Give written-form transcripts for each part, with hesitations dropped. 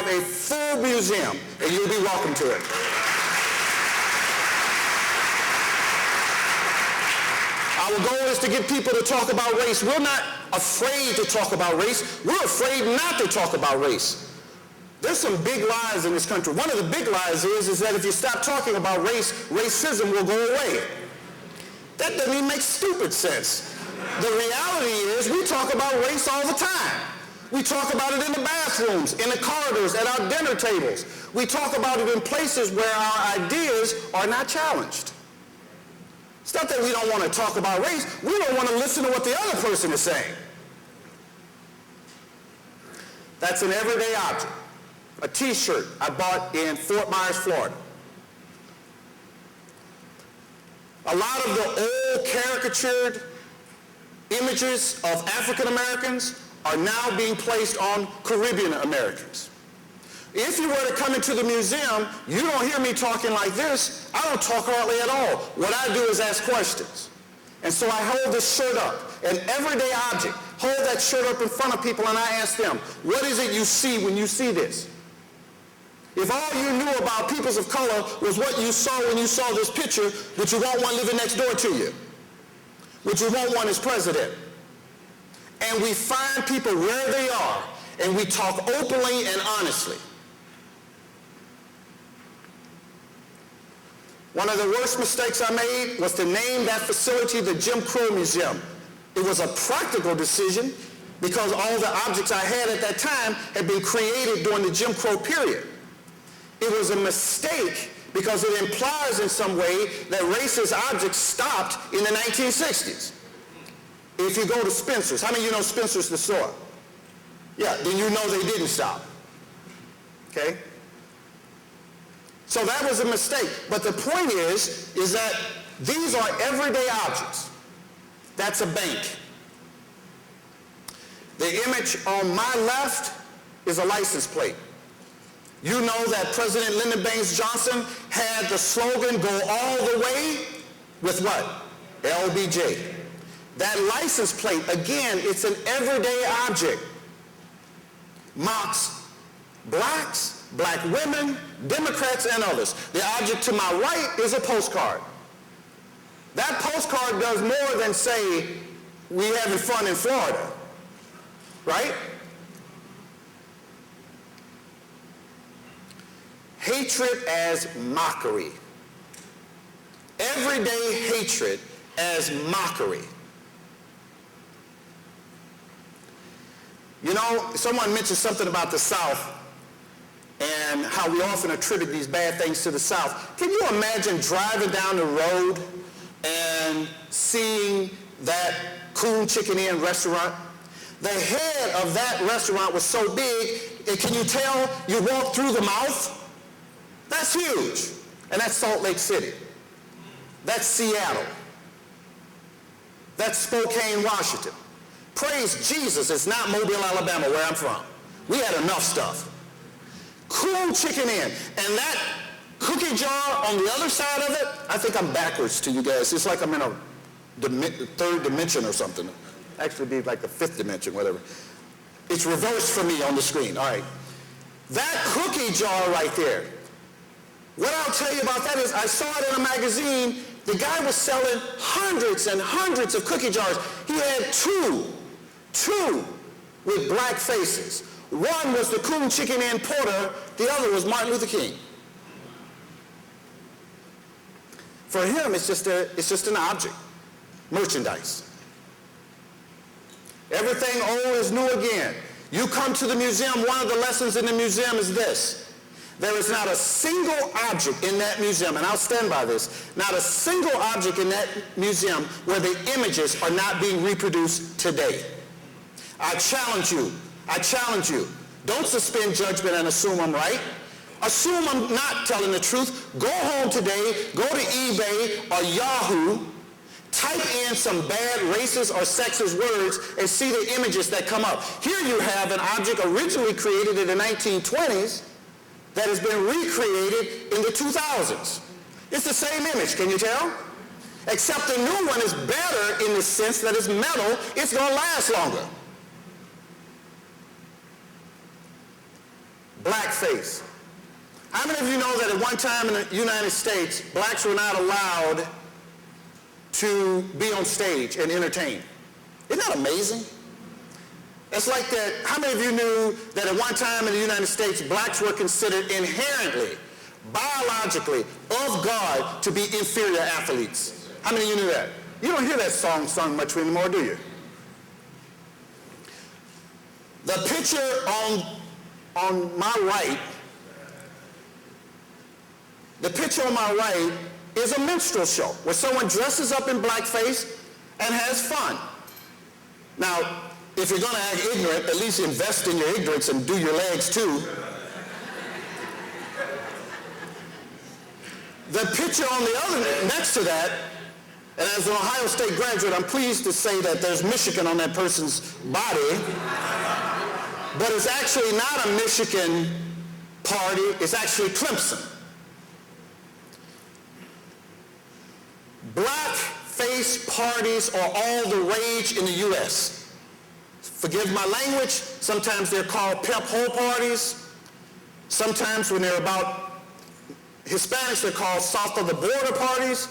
have a full museum, and you'll be welcome to it. Our goal is to get people to talk about race. We're not afraid to talk about race. We're afraid not to talk about race. There's some big lies in this country. One of the big lies is that if you stop talking about race, racism will go away. That doesn't even make stupid sense. The reality is we talk about race all the time. We talk about it in the bathrooms, in the corridors, at our dinner tables. We talk about it in places where our ideas are not challenged. It's not that we don't want to talk about race. We don't want to listen to what the other person is saying. That's an everyday object. A T-shirt I bought in Fort Myers, Florida. A lot of the old caricatured images of African Americans are now being placed on Caribbean Americans. If you were to come into the museum, you don't hear me talking like this. I don't talk hardly at all. What I do is ask questions. And so I hold this shirt up, an everyday object, hold that shirt up in front of people and I ask them, what is it you see when you see this? If all you knew about peoples of color was what you saw when you saw this picture, would you want one living next door to you? Would you want one as president? And we find people where they are, and we talk openly and honestly. One of the worst mistakes I made was to name that facility the Jim Crow Museum. It was a practical decision because all the objects I had at that time had been created during the Jim Crow period. It was a mistake because it implies in some way that racist objects stopped in the 1960s. If you go to Spencer's, how many of you know Spencer's the store? Yeah, then you know they didn't stop. Okay? So that was a mistake. But the point is that these are everyday objects. That's a bank. The image on my left is a license plate. You know that President Lyndon Baines Johnson had the slogan, go all the way, with what? LBJ. That license plate, again, it's an everyday object. Mocks blacks, black women, Democrats, and others. The object to my right is a postcard. That postcard does more than say, we having fun in Florida, right? Hatred as mockery. Everyday hatred as mockery. You know, someone mentioned something about the South and how we often attribute these bad things to the South. Can you imagine driving down the road and seeing that Coon Chicken Inn restaurant? The head of that restaurant was so big, and can you tell you walk through the mouth? That's huge. And that's Salt Lake City. That's Seattle. That's Spokane, Washington. Praise Jesus, it's not Mobile, Alabama, where I'm from. We had enough stuff. Cool Chicken Inn. And that cookie jar on the other side of it, I think I'm backwards to you guys. It's like I'm in a third dimension or something. Actually be like the fifth dimension, whatever. It's reversed for me on the screen. All right. That cookie jar right there, what I'll tell you about that is I saw it in a magazine. The guy was selling hundreds and hundreds of cookie jars. He had two with black faces. One was the Coon Chicken Inn porter, the other was Martin Luther King. For him, it's just an object, merchandise. Everything old is new again. You come to the museum, one of the lessons in the museum is this. There is not a single object in that museum, and I'll stand by this, not a single object in that museum where the images are not being reproduced today. I challenge you, don't suspend judgment and assume I'm right. Assume I'm not telling the truth. Go home today, go to eBay or Yahoo, type in some bad racist or sexist words and see the images that come up. Here you have an object originally created in the 1920s that has been recreated in the 2000s. It's the same image, can you tell? Except the new one is better in the sense that it's metal, it's going to last longer. blackface. How many of you know that at one time in the United States, blacks were not allowed to be on stage and entertain? Isn't that amazing? It's like that. How many of you knew that at one time in the United States, blacks were considered inherently, biologically, of God to be inferior athletes? How many of you knew that? You don't hear that song sung much anymore, do you? The picture on my right, is a minstrel show where someone dresses up in blackface and has fun. Now, if you're going to act ignorant, at least invest in your ignorance and do your legs too. The picture on the other, next to that, and as an Ohio State graduate, I'm pleased to say that there's Michigan on that person's body, but it's actually not a Michigan party, it's actually Clemson. Blackface parties are all the rage in the U.S. Forgive my language, sometimes they're called pep hole parties. Sometimes when they're about Hispanics, they're called south of the border parties.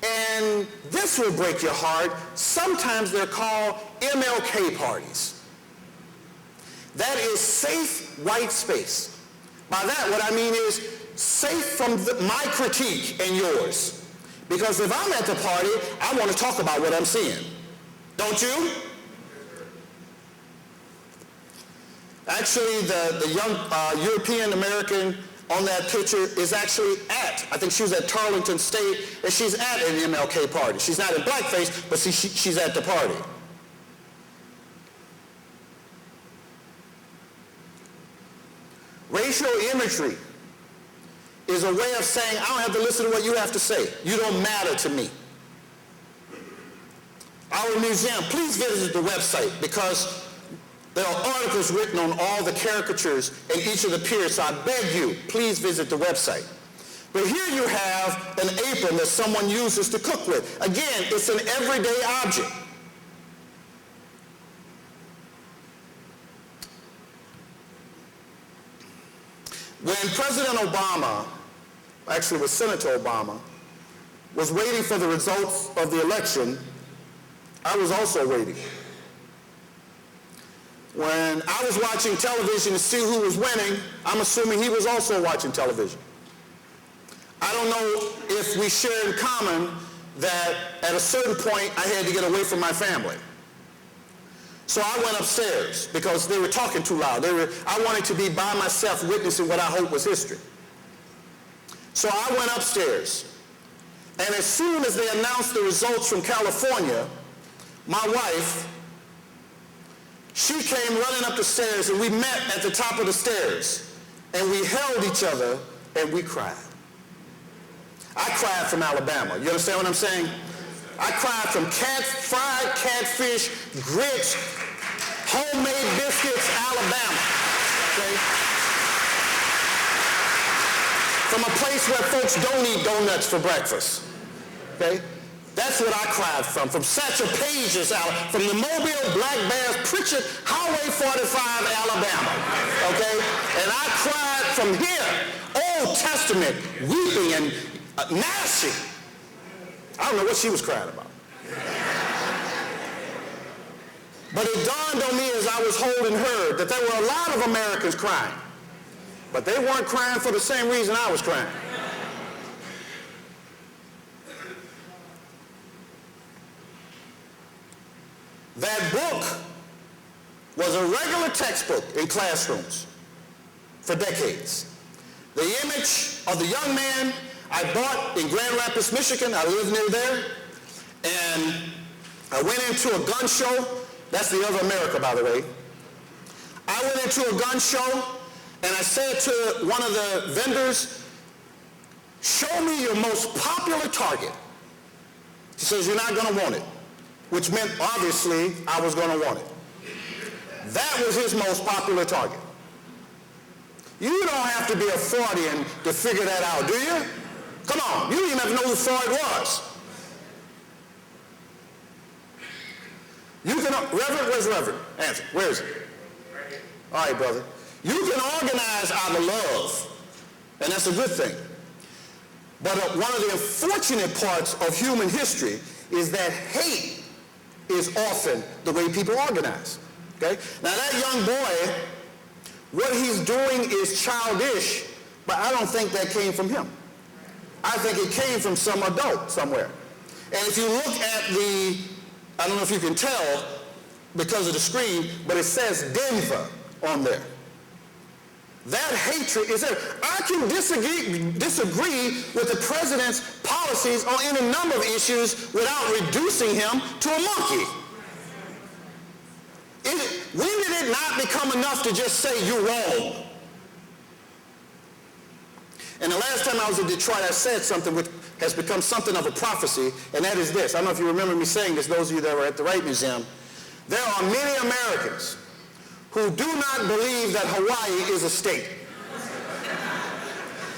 And this will break your heart, sometimes they're called MLK parties. That is safe white space. By that, what I mean is safe from my critique and yours. Because if I'm at the party, I want to talk about what I'm seeing. Don't you? Actually, the young European American on that picture is actually I think she was at Tarleton State, and she's at an MLK party. She's not in blackface, but she's at the party. Racial imagery is a way of saying, I don't have to listen to what you have to say. You don't matter to me. Our museum, please visit the website because there are articles written on all the caricatures in each of the piers, so I beg you, please visit the website. But here you have an apron that someone uses to cook with. Again, it's an everyday object. When President Obama, actually it was Senator Obama, was waiting for the results of the election, I was also waiting. When I was watching television to see who was winning, I'm assuming he was also watching television. I don't know if we share in common that at a certain point I had to get away from my family. So I went upstairs because they were talking too loud. I wanted to be by myself witnessing what I hope was history. So I went upstairs. And as soon as they announced the results from California, my wife, she came running up the stairs, and we met at the top of the stairs. And we held each other, and we cried. I cried from Alabama. You understand what I'm saying? I cried from fried catfish, grits, homemade biscuits, Alabama. Okay? From a place where folks don't eat donuts for breakfast. Okay? That's what I cried from Satchel Page's, from the Mobile Black Bears, Pritchard, Highway 45, Alabama. Okay? And I cried from here, Old Testament, weeping and gnashing. I don't know what she was crying about. But it dawned on me as I was holding her that there were a lot of Americans crying. But they weren't crying for the same reason I was crying. That book was a regular textbook in classrooms for decades. The image of the young man I bought in Grand Rapids, Michigan. I live near there. And I went into a gun show. That's the other America, by the way. I went into a gun show, and I said to one of the vendors, show me your most popular target. He says, you're not going to want it, which meant, obviously, I was going to want it. That was his most popular target. You don't have to be a Freudian to figure that out, do you? Come on, you didn't even know who Freud was. You can, Reverend, where's Reverend? Answer, where is he? All right, brother. You can organize out of love, and that's a good thing. But one of the unfortunate parts of human history is that hate is often the way people organize. Okay? Now that young boy, what he's doing is childish, but I don't think that came from him. I think it came from some adult somewhere. And if you look at the, I don't know if you can tell because of the screen, but it says Denver on there. That hatred is there. I can disagree with the president's policies on any number of issues without reducing him to a monkey. When did it not become enough to just say you're wrong? And the last time I was in Detroit, I said something which has become something of a prophecy, and that is this. I don't know if you remember me saying this, those of you that were at the Wright Museum. There are many Americans who do not believe that Hawaii is a state.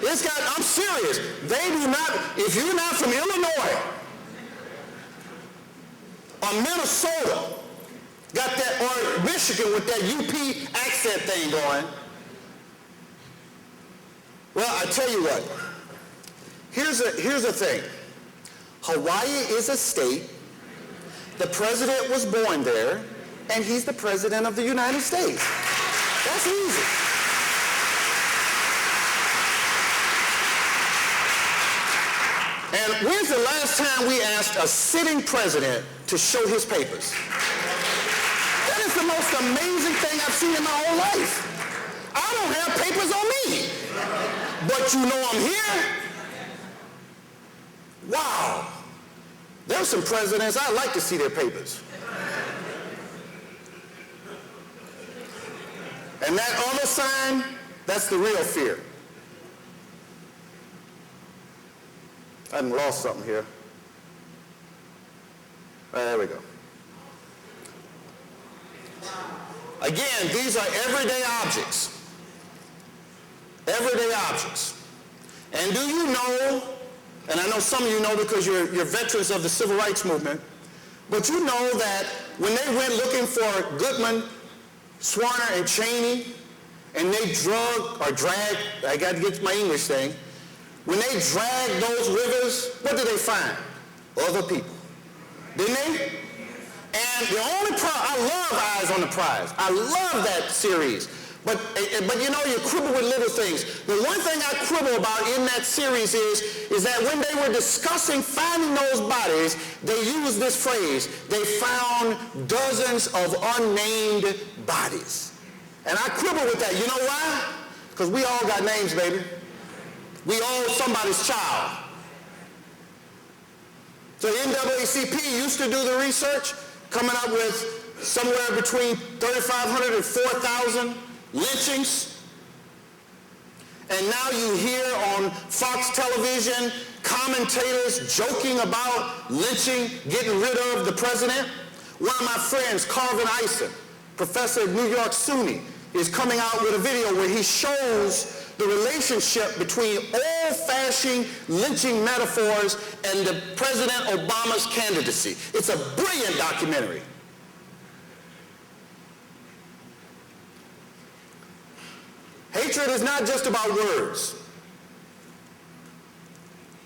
I'm serious. They do not, if you're not from Illinois or Minnesota, got that, or Michigan with that UP accent thing going, well, I tell you what, here's the thing. Hawaii is a state. The president was born there, and he's the president of the United States. That's easy. And when's the last time we asked a sitting president to show his papers? That is the most amazing thing I've seen in my whole life. I don't have papers on me, but you know I'm here. Wow. There are some presidents I'd like to see their papers. And that other sign, that's the real fear. I haven't lost something here. There we go. Again, these are everyday objects. Everyday objects. And do you know, and I know some of you know because you're veterans of the civil rights movement, but you know that when they went looking for Goodman, Swarner, and Cheney, and they dragged, I got to get to my English thing, when they dragged those rivers, what did they find? Other people. Didn't they? And the only I love Eyes on the Prize. I love that series. But you know, you quibble with little things. The one thing I quibble about in that series is that when they were discussing finding those bodies, they used this phrase, they found dozens of unnamed bodies. And I quibble with that. You know why? Because we all got names, baby. We all somebody's child. So the NAACP used to do the research, coming up with somewhere between 3,500 and 4,000 lynchings. And now you hear on Fox television commentators joking about lynching, getting rid of the president. One of my friends, Carvin Eisen, professor at New York SUNY, is coming out with a video where he shows the relationship between old-fashioned lynching metaphors and the President Obama's candidacy. It's a brilliant documentary. Hatred is not just about words.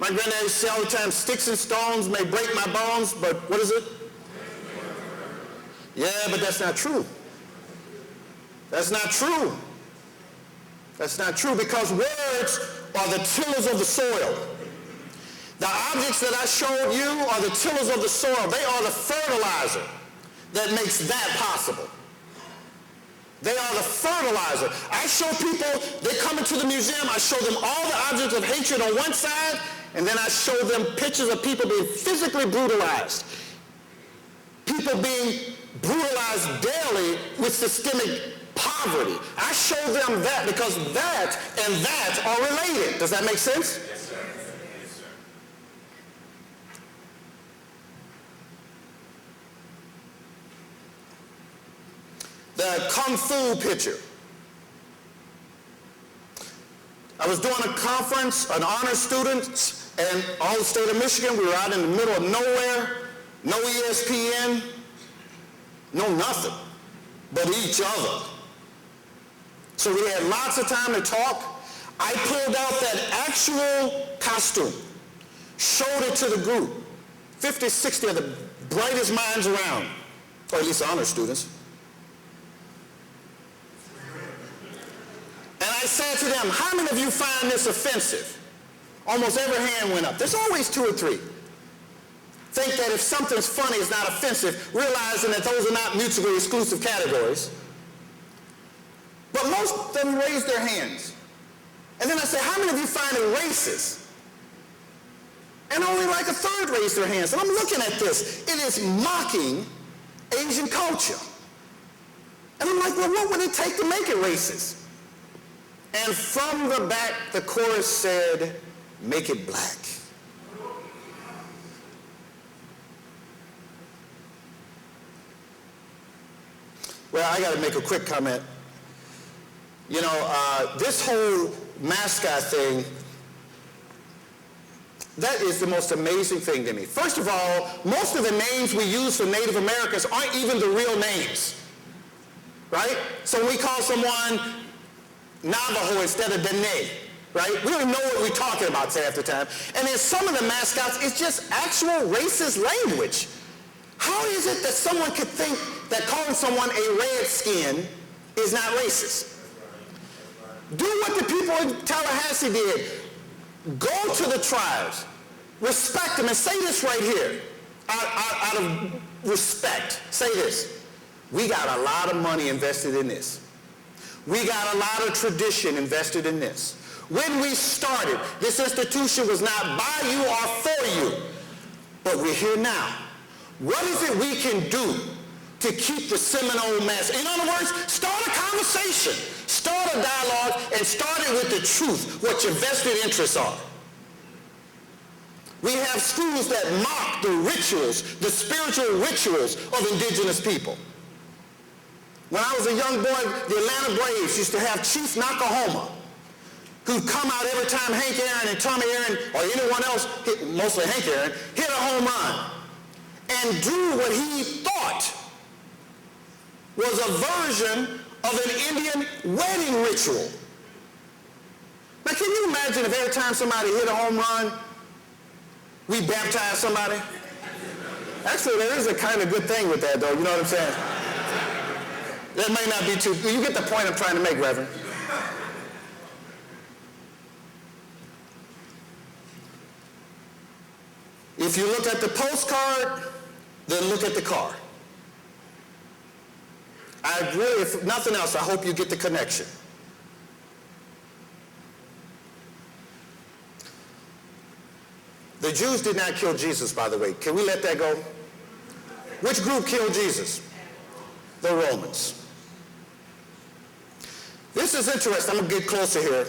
My granddad used to say all the time, sticks and stones may break my bones, but what is it? Yeah, but that's not true. That's not true. That's not true because words are the tillers of the soil. The objects that I showed you are the tillers of the soil. They are the fertilizer that makes that possible. They are the fertilizer. I show people, they come into the museum, I show them all the objects of hatred on one side, and then I show them pictures of people being physically brutalized. People being brutalized daily with systemic poverty. I show them that because that and that are related. Does that make sense? Yes, sir. Yes, sir. The Kung Fu picture. I was doing a conference on honor students and all the state of Michigan. We were out in the middle of nowhere, no ESPN, no nothing but each other. So we had lots of time to talk. I pulled out that actual costume, showed it to the group, 50, 60 of the brightest minds around, or at least honor students. And I said to them, how many of you find this offensive? Almost every hand went up. There's always 2 or 3. Think that if something's funny, it's not offensive, realizing that those are not mutually exclusive categories. But most of them raised their hands. And then I said, how many of you find it racist? And only like a third raised their hands. And I'm looking at this. It is mocking Asian culture. And I'm like, well, what would it take to make it racist? And from the back, the chorus said, make it black. Well, I got to make a quick comment. You know, this whole mascot thing, that is the most amazing thing to me. First of all, most of the names we use for Native Americans aren't even the real names, right? So we call someone Navajo instead of Dene, right? We don't know what we're talking about half the time. And then some of the mascots, it's just actual racist language. How is it that someone could think that calling someone a redskin is not racist? Do what the people in Tallahassee did. Go to the tribes, respect them, and say this right here, out of respect. Say this: we got a lot of money invested in this. We got a lot of tradition invested in this. When we started, this institution was not by you or for you, but we're here now. What is it we can do to keep the Seminole mass? In other words, start a conversation, start a dialogue, and start it with the truth, what your vested interests are. We have schools that mock the rituals, the spiritual rituals of indigenous people. When I was a young boy, the Atlanta Braves used to have Chief Nakahoma, who'd come out every time Hank Aaron and Tommy Aaron, or anyone else, mostly Hank Aaron, hit a home run, and do what he thought was a version of an Indian wedding ritual. Now, can you imagine if every time somebody hit a home run, we baptize somebody? Actually, there is a kind of good thing with that, though. You know what I'm saying? That may not be too... You get the point I'm trying to make, Reverend. If you look at the postcard, then look at the car. I really, if nothing else, I hope you get the connection. The Jews did not kill Jesus, by the way. Can we let that go? Which group killed Jesus? The Romans. This is interesting. I'm going to get closer here.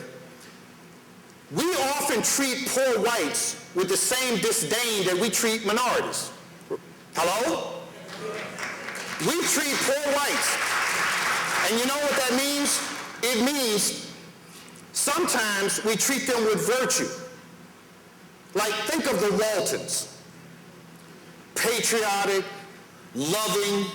We often treat poor whites with the same disdain that we treat minorities. Hello? We treat poor whites. And you know what that means? It means sometimes we treat them with virtue. Like, think of the Waltons. Patriotic, loving,